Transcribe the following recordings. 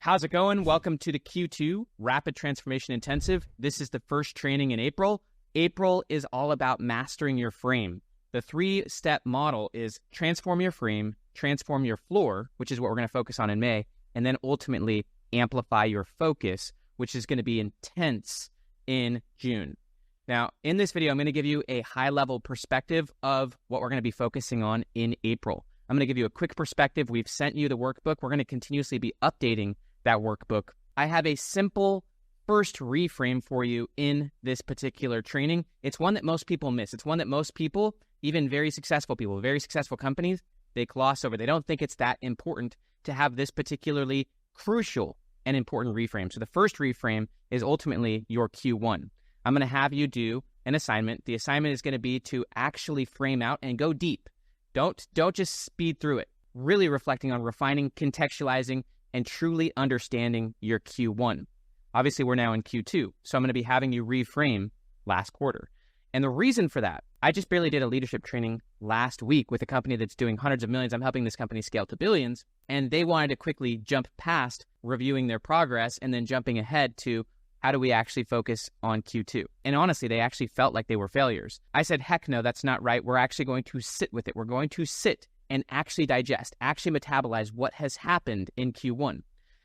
How's it going? Welcome to the Q2 Rapid Transformation Intensive. This is the first training in April. April is all about mastering your frame. The 3-step model is transform your frame, transform your floor, which is what we're going to focus on in May, and then ultimately amplify your focus, which is going to be intense in June. Now, in this video, I'm going to give you a high-level perspective of what we're going to be focusing on in April. I'm going to give you a quick perspective. We've sent you the workbook. We're going to continuously be updating that workbook. I have a simple first reframe for you in this particular training. It's one that most people miss. It's one that most people, even very successful people, very successful companies, they gloss over. They don't think it's that important to have this particularly crucial and important reframe. So the first reframe is ultimately your Q1. I'm going to have you do an assignment. The assignment is going to be to actually frame out and go deep. Don't just speed through it. Really reflecting on refining, contextualizing, and truly understanding your Q1. Obviously, we're now in Q2, so I'm going to be having you reframe last quarter. And the reason for that, I just barely did a leadership training last week with a company that's doing hundreds of millions. I'm helping this company scale to billions, and they wanted to quickly jump past reviewing their progress and then jumping ahead to how do we actually focus on Q2? And honestly, they actually felt like they were failures. I said, heck no, that's not right. We're actually going to sit with it. We're going to sit and actually digest, actually metabolize what has happened in Q1.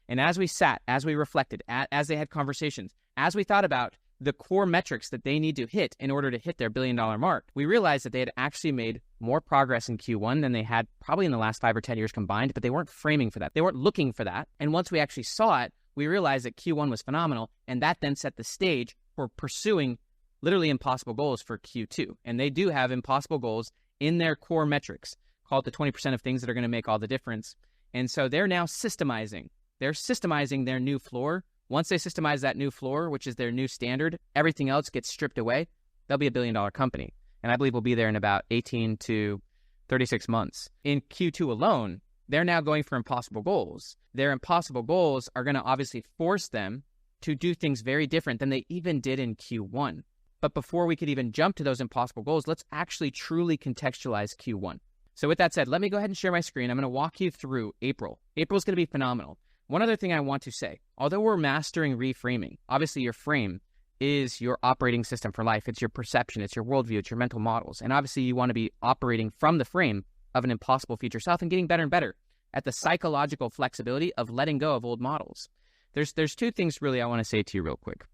And as we sat, as we reflected, as they had conversations, as we thought about the core metrics that they need to hit in order to hit their billion-dollar mark, we realized that they had actually made more progress in Q1 than they had probably in the last 5 or 10 years combined, but they weren't framing for that. They weren't looking for that. And once we actually saw it, we realized that Q1 was phenomenal, and that then set the stage for pursuing literally impossible goals for Q2. And they do have impossible goals in their core metrics, called the 20% of things that are going to make all the difference. And so they're now systemizing. They're systemizing their new floor. Once they systemize that new floor, which is their new standard, everything else gets stripped away. They'll be a billion-dollar company. And I believe we'll be there in about 18 to 36 months. In Q2 alone, they're now going for impossible goals. Their impossible goals are going to obviously force them to do things very different than they even did in Q1. But before we could even jump to those impossible goals, let's actually truly contextualize Q1. So with that said, let me go ahead and share my screen. I'm going to walk you through April. April's going to be phenomenal. One other thing I want to say, although we're mastering reframing, obviously your frame is your operating system for life. It's your perception, it's your worldview, it's your mental models. And obviously you want to be operating from the frame of an impossible future self and getting better and better at the psychological flexibility of letting go of old models. There's 2 things really I want to say to you real quick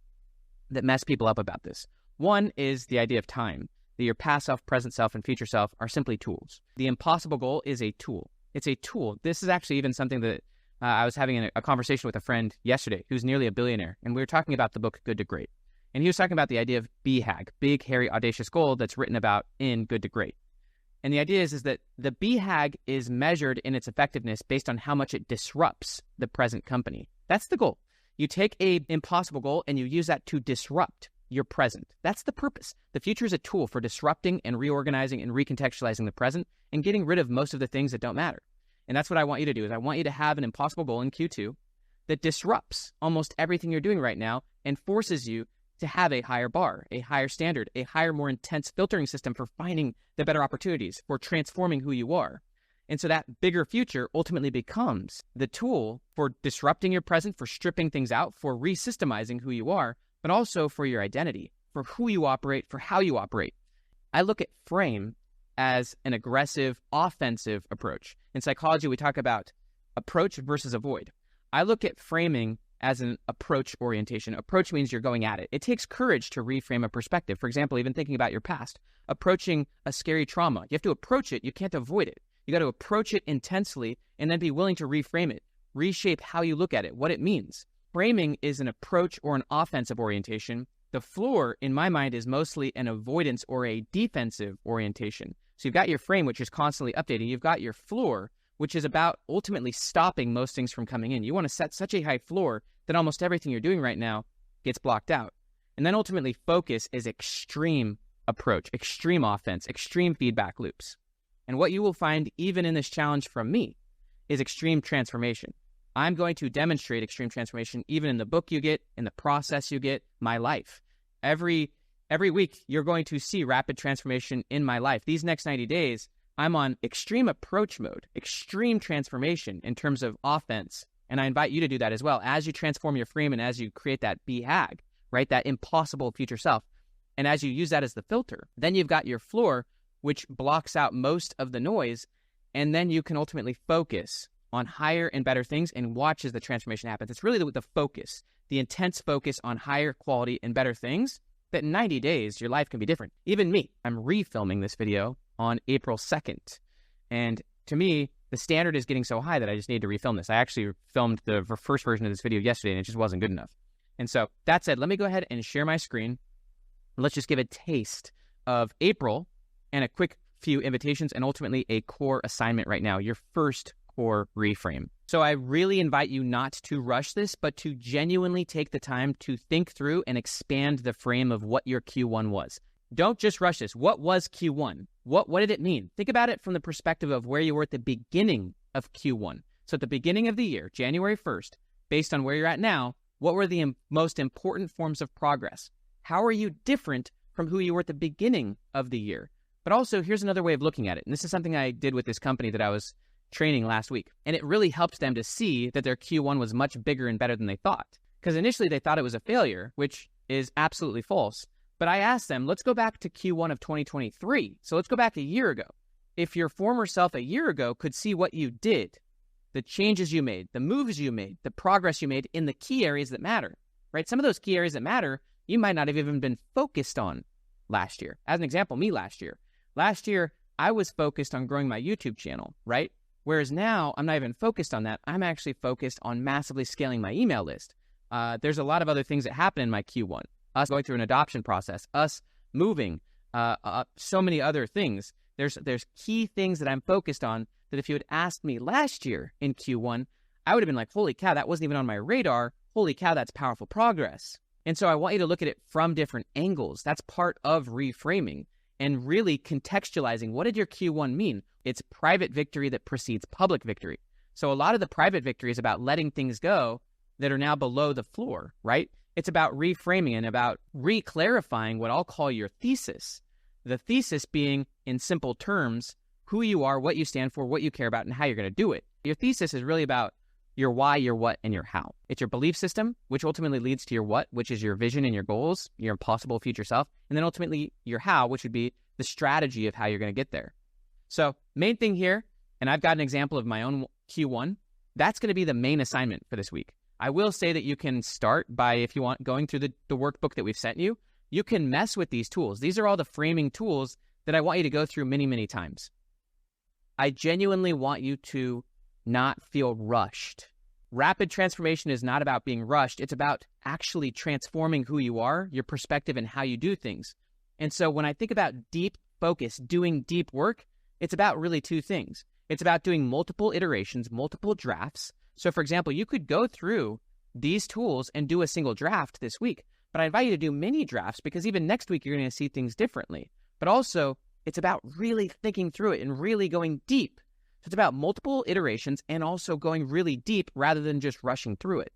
that mess people up about this. One is the idea of time. That your past self, present self, and future self are simply tools. The impossible goal is a tool. It's a tool. This is actually even something that I was having a conversation with a friend yesterday who's nearly a billionaire, and we were talking about the book Good to Great. And he was talking about the idea of BHAG, big, hairy, audacious goal that's written about in Good to Great. And the idea is that the BHAG is measured in its effectiveness based on how much it disrupts the present company. That's the goal. You take a impossible goal and you use that to disrupt your present. That's the purpose. The future is a tool for disrupting and reorganizing and recontextualizing the present and getting rid of most of the things that don't matter. And that's what I want you to do, is I want you to have an impossible goal in Q2 that disrupts almost everything you're doing right now and forces you to have a higher bar, a higher standard, a higher, more intense filtering system for finding the better opportunities, for transforming who you are. And so that bigger future ultimately becomes the tool for disrupting your present, for stripping things out, for resystemizing who you are, but also for your identity, for who you operate, for how you operate. I look at frame as an aggressive, offensive approach. In psychology, we talk about approach versus avoid. I look at framing as an approach orientation. Approach means you're going at it. It takes courage to reframe a perspective. For example, even thinking about your past, approaching a scary trauma. You have to approach it. You can't avoid it. You got to approach it intensely and then be willing to reframe it, reshape how you look at it, what it means. Framing is an approach or an offensive orientation. The floor, in my mind, is mostly an avoidance or a defensive orientation. So you've got your frame, which is constantly updating. You've got your floor, which is about ultimately stopping most things from coming in. You want to set such a high floor that almost everything you're doing right now gets blocked out. And then ultimately focus is extreme approach, extreme offense, extreme feedback loops. And what you will find even in this challenge from me is extreme transformation. I'm going to demonstrate extreme transformation even in the book you get, in the process you get, my life. Every week, you're going to see rapid transformation in my life. These next 90 days, I'm on extreme approach mode, extreme transformation in terms of offense, And I invite you to do that as well. As you transform your frame and as you create that BHAG, right, that impossible future self, and as you use that as the filter, then you've got your floor, which blocks out most of the noise, and then you can ultimately focus on higher and better things and watch as the transformation happens. It's really the focus, the intense focus on higher quality and better things, that in 90 days, your life can be different. Even me, I'm refilming this video on April 2nd. And to me, the standard is getting so high that I just need to refilm this. I actually filmed the first version of this video yesterday and it just wasn't good enough. And so that said, let me go ahead and share my screen. Let's just give a taste of April and a quick few invitations and ultimately a core assignment right now, your first core reframe. So I really invite you not to rush this, but to genuinely take the time to think through and expand the frame of what your Q1 was. Don't just rush this. What was Q1? What did it mean? Think about it from the perspective of where you were at the beginning of Q1. So at the beginning of the year, January 1st, based on where you're at now, what were the most important forms of progress? How are you different from who you were at the beginning of the year? But also, here's another way of looking at it. And this is something I did with this company that I was training last week. And it really helped them to see that their Q1 was much bigger and better than they thought. Because initially they thought it was a failure, which is absolutely false. But I asked them, let's go back to Q1 of 2023. So let's go back a year ago. If your former self a year ago could see what you did, the changes you made, the moves you made, the progress you made in the key areas that matter, right? Some of those key areas that matter, you might not have even been focused on last year. As an example, me last year. Last year, I was focused on growing my YouTube channel, right? Whereas now, I'm not even focused on that. I'm actually focused on massively scaling my email list. There's a lot of other things that happen in my Q1. Us going through an adoption process, us moving, so many other things. There's key things that I'm focused on that if you had asked me last year in Q1, I would have been like, holy cow, that wasn't even on my radar. Holy cow, that's powerful progress. And so I want you to look at it from different angles. That's part of reframing and really contextualizing. What did your Q1 mean? It's private victory that precedes public victory. So a lot of the private victory is about letting things go that are now below the floor, right? It's about reframing and about re-clarifying what I'll call your thesis. The thesis being, in simple terms, who you are, what you stand for, what you care about, and how you're going to do it. Your thesis is really about your why, your what, and your how. It's your belief system, which ultimately leads to your what, which is your vision and your goals, your impossible future self, and then ultimately your how, which would be the strategy of how you're going to get there. So main thing here, and I've got an example of my own Q1, that's going to be the main assignment for this week. I will say that you can start by, if you want, going through the workbook that we've sent you. You can mess with these tools. These are all the framing tools that I want you to go through many, many times. I genuinely want you to not feel rushed. Rapid transformation is not about being rushed. It's about actually transforming who you are, your perspective, and how you do things. And so when I think about deep focus, doing deep work, it's about really two things. It's about doing multiple iterations, multiple drafts. So for example, you could go through these tools and do a single draft this week, but I invite you to do mini drafts because even next week, you're going to see things differently. But also, it's about really thinking through it and really going deep. So it's about multiple iterations and also going really deep rather than just rushing through it.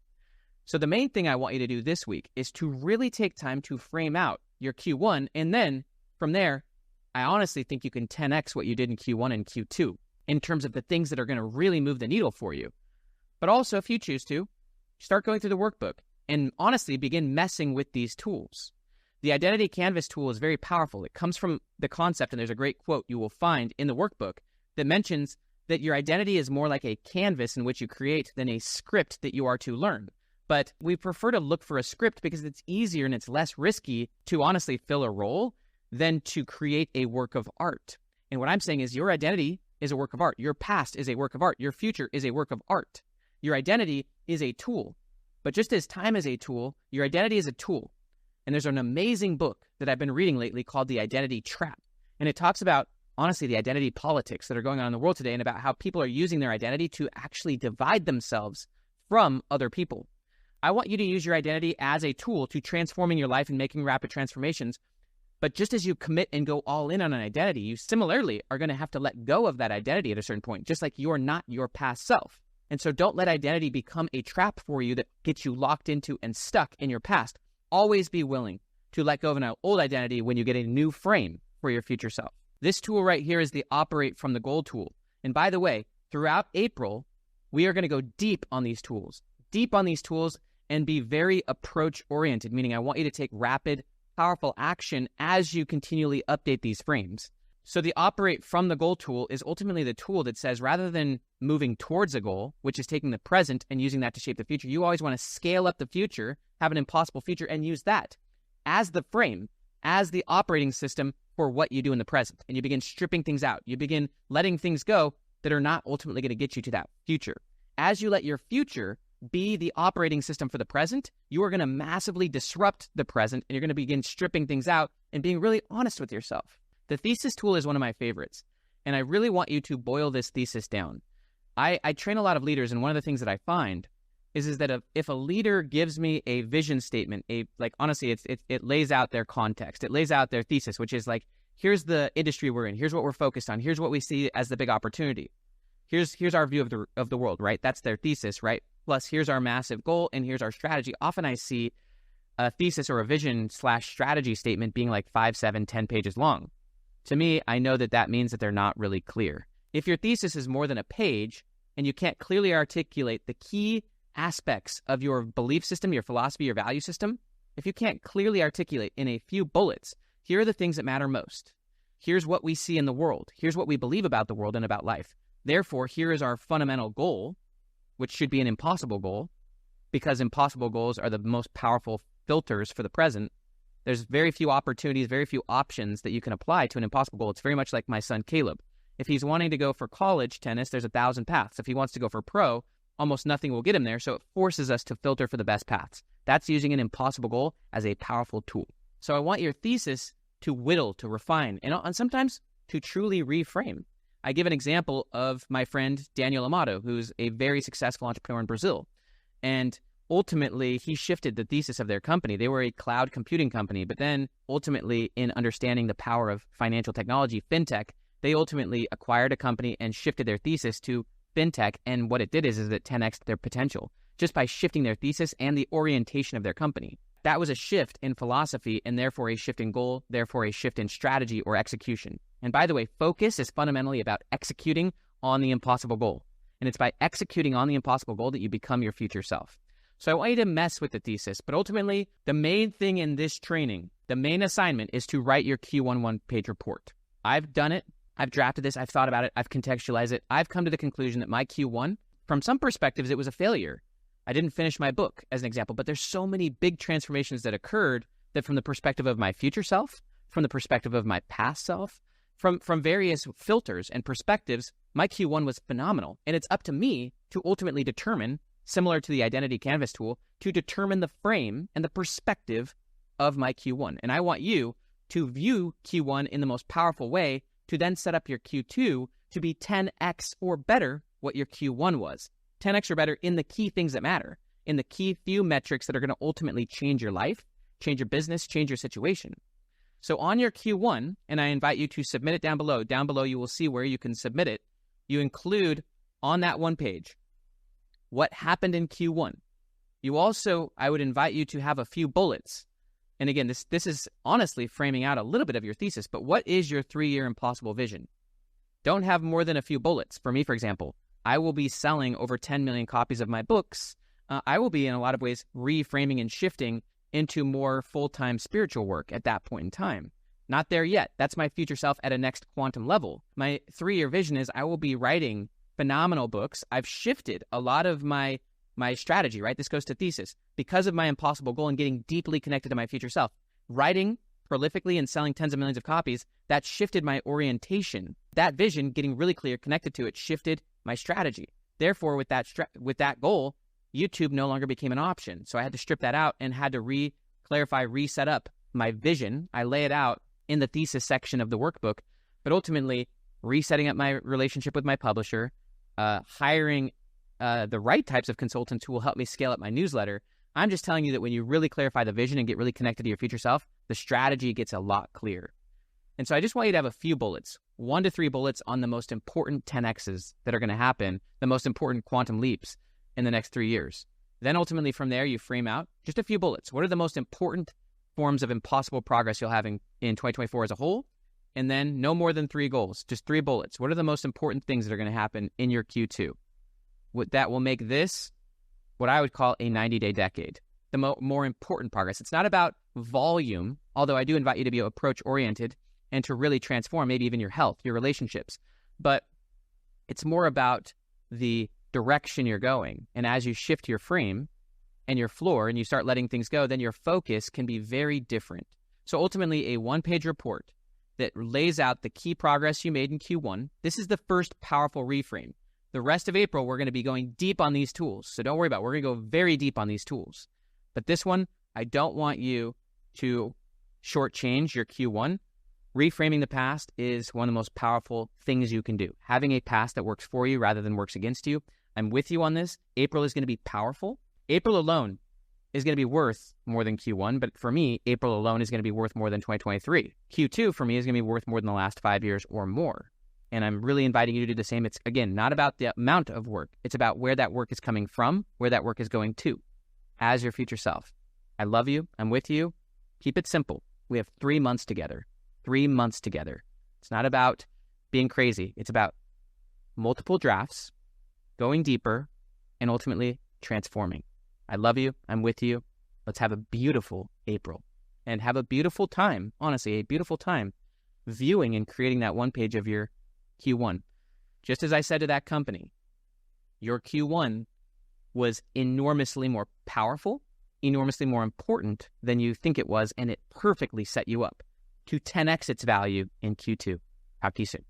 So the main thing I want you to do this week is to really take time to frame out your Q1. And then from there, I honestly think you can 10x what you did in Q1 and Q2 in terms of the things that are going to really move the needle for you. But also, if you choose to, start going through the workbook and honestly begin messing with these tools. The Identity Canvas tool is very powerful. It comes from the concept, and there's a great quote you will find in the workbook that mentions that your identity is more like a canvas in which you create than a script that you are to learn. But we prefer to look for a script because it's easier and it's less risky to honestly fill a role than to create a work of art. And what I'm saying is your identity is a work of art. Your past is a work of art. Your future is a work of art. Your identity is a tool. But just as time is a tool, your identity is a tool. And there's an amazing book that I've been reading lately called The Identity Trap. And it talks about, honestly, the identity politics that are going on in the world today and about how people are using their identity to actually divide themselves from other people. I want you to use your identity as a tool to transforming your life and making rapid transformations. But just as you commit and go all in on an identity, you similarly are going to have to let go of that identity at a certain point, just like you're not your past self. And so don't let identity become a trap for you that gets you locked into and stuck in your past. Always be willing to let go of an old identity when you get a new frame for your future self. This tool right here is the Operate from the Goal tool. And by the way, throughout April, we are going to go deep on these tools, and be very approach oriented, meaning I want you to take rapid, powerful action as you continually update these frames. So the operate from the goal tool is ultimately the tool that says, rather than moving towards a goal, which is taking the present and using that to shape the future, you always want to scale up the future, have an impossible future, and use that as the frame, as the operating system for what you do in the present. And you begin stripping things out. You begin letting things go that are not ultimately going to get you to that future. As you let your future be the operating system for the present, you are going to massively disrupt the present, and you're going to begin stripping things out and being really honest with yourself. The thesis tool is one of my favorites, and I really want you to boil this thesis down. I train a lot of leaders, and one of the things that I find is that if a leader gives me a vision statement, honestly, it lays out their context. It lays out their thesis, which is like, here's the industry we're in. Here's what we're focused on. Here's what we see as the big opportunity. Here's our view of the world, right? That's their thesis, right? Plus, here's our massive goal, and here's our strategy. Often I see a thesis or a vision/strategy statement being like 5, 7, 10 pages long. To me, I know that means that they're not really clear. If your thesis is more than a page and you can't clearly articulate the key aspects of your belief system, your philosophy, your value system, if you can't clearly articulate in a few bullets, here are the things that matter most. Here's what we see in the world. Here's what we believe about the world and about life. Therefore, here is our fundamental goal, which should be an impossible goal, because impossible goals are the most powerful filters for the present. There's very few opportunities, very few options that you can apply to an impossible goal. It's very much like my son, Caleb. If he's wanting to go for college tennis, there's 1,000 paths. If he wants to go for pro, almost nothing will get him there. So it forces us to filter for the best paths. That's using an impossible goal as a powerful tool. So I want your thesis to whittle, to refine, and sometimes to truly reframe. I give an example of my friend, Daniel Amato, who's a very successful entrepreneur in Brazil. And ultimately, he shifted the thesis of their company. They were a cloud computing company, but then ultimately, in understanding the power of financial technology, fintech, they ultimately acquired a company and shifted their thesis to fintech. And what it did is it 10x'd their potential just by shifting their thesis and the orientation of their company. That was a shift in philosophy, and therefore a shift in goal, therefore a shift in strategy or execution. And by the way, focus is fundamentally about executing on the impossible goal. And it's by executing on the impossible goal that you become your future self. So I want you to mess with the thesis, but ultimately the main thing in this training, the main assignment is to write your Q1 one-page report. I've done it. I've drafted this. I've thought about it. I've contextualized it. I've come to the conclusion that my Q1, from some perspectives, it was a failure. I didn't finish my book as an example, but there's so many big transformations that occurred that from the perspective of my future self, from the perspective of my past self, from various filters and perspectives, my Q1 was phenomenal. And it's up to me to ultimately determine, similar to the identity canvas tool, to determine the frame and the perspective of my Q1. And I want you to view Q1 in the most powerful way to then set up your Q2 to be 10x or better what your Q1 was. 10x or better in the key things that matter, in the key few metrics that are going to ultimately change your life, change your business, change your situation. So on your Q1, and I invite you to submit it down below. Down below, you will see where you can submit it. You include on that one page what happened in Q1. You also, I would invite you to have a few bullets. And again, this is honestly framing out a little bit of your thesis, but what is your 3-year impossible vision? Don't have more than a few bullets. For me, for example, I will be selling over 10 million copies of my books. I will be, in a lot of ways, reframing and shifting into more full-time spiritual work at that point in time. Not there yet. That's my future self at a next quantum level. My 3-year vision is I will be writing phenomenal books. I've shifted a lot of my strategy, right? This goes to thesis. Because of my impossible goal and getting deeply connected to my future self, writing prolifically and selling tens of millions of copies, that shifted my orientation. That vision, getting really clear, connected to it, shifted my strategy. Therefore, with that goal, YouTube no longer became an option. So I had to strip that out and had to re-clarify, reset up my vision. I lay it out in the thesis section of the workbook, but ultimately resetting up my relationship with my publisher, hiring the right types of consultants who will help me scale up my newsletter. I'm just telling you that when you really clarify the vision and get really connected to your future self, the strategy gets a lot clearer. And so I just want you to have a few bullets, 1 to 3 bullets on the most important 10Xs that are going to happen, the most important quantum leaps in the next 3 years. Then ultimately from there, you frame out just a few bullets. What are the most important forms of impossible progress you'll have in 2024 as a whole? And then no more than 3 goals, just 3 bullets. What are the most important things that are going to happen in your Q2? that will make this what I would call a 90-day decade. The more important progress. It's not about volume, although I do invite you to be approach-oriented and to really transform maybe even your health, your relationships. But it's more about the direction you're going. And as you shift your frame and your floor and you start letting things go, then your focus can be very different. So ultimately, a one-page report that lays out the key progress you made in Q1. This is the first powerful reframe. The rest of April, we're going to be going deep on these tools. So don't worry about it. We're going to go very deep on these tools. But this one, I don't want you to shortchange your Q1. Reframing the past is one of the most powerful things you can do. Having a past that works for you rather than works against you. I'm with you on this. April is going to be powerful. April alone is going to be worth more than Q1. But for me, April alone is going to be worth more than 2023. Q2 for me is going to be worth more than the last 5 years or more. And I'm really inviting you to do the same. It's, again, not about the amount of work. It's about where that work is coming from, where that work is going to, as your future self. I love you. I'm with you. Keep it simple. We have 3 months together. 3 months together. It's not about being crazy. It's about multiple drafts, going deeper, and ultimately transforming. I love you. I'm with you. Let's have a beautiful April and have a beautiful time, honestly, a beautiful time viewing and creating that one page of your Q1. Just as I said to that company, your Q1 was enormously more powerful, enormously more important than you think it was, and it perfectly set you up to 10x its value in Q2. Talk to you soon.